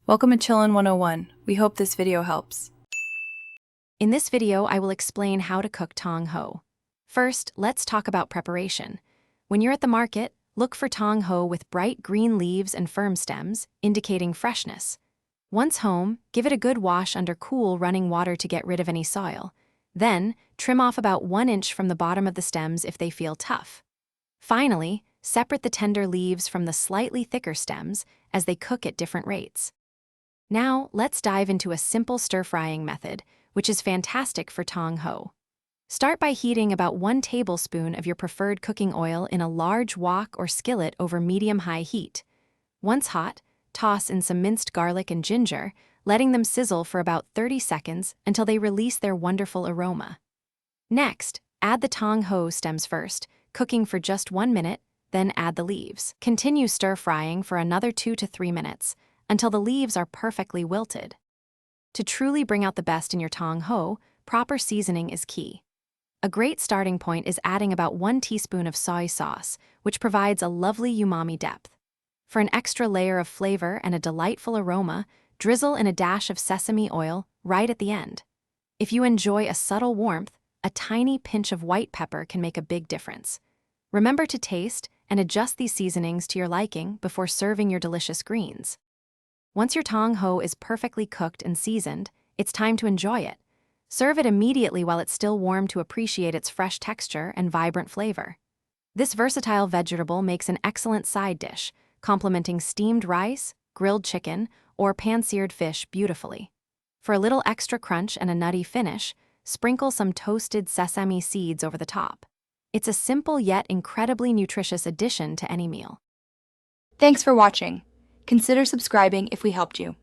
Welcome to Chillin' 101. We hope this video helps. In this video, I will explain how to cook Tong Ho. First, let's talk about preparation. When you're at the market, look for Tong Ho with bright green leaves and firm stems, indicating freshness. Once home, give it a good wash under cool running water to get rid of any soil. Then, trim off about 1 inch from the bottom of the stems if they feel tough. Finally, separate the tender leaves from the slightly thicker stems as they cook at different rates. Now, let's dive into a simple stir-frying method, which is fantastic for Tong Ho. Start by heating about 1 tablespoon of your preferred cooking oil in a large wok or skillet over medium-high heat. Once hot, toss in some minced garlic and ginger, letting them sizzle for about 30 seconds until they release their wonderful aroma. Next, add the Tong Ho stems first, cooking for just 1 minute, then add the leaves. Continue stir-frying for another 2 to 3 minutes, until the leaves are perfectly wilted. To truly bring out the best in your Tong Ho, proper seasoning is key. A great starting point is adding about 1 teaspoon of soy sauce, which provides a lovely umami depth. For an extra layer of flavor and a delightful aroma, drizzle in a dash of sesame oil right at the end. If you enjoy a subtle warmth, a tiny pinch of white pepper can make a big difference. Remember to taste and adjust these seasonings to your liking before serving your delicious greens. Once your Tong Ho is perfectly cooked and seasoned, it's time to enjoy it. Serve it immediately while it's still warm to appreciate its fresh texture and vibrant flavor. This versatile vegetable makes an excellent side dish, complementing steamed rice, grilled chicken, or pan-seared fish beautifully. For a little extra crunch and a nutty finish, sprinkle some toasted sesame seeds over the top. It's a simple yet incredibly nutritious addition to any meal. Thanks for watching. Consider subscribing if we helped you.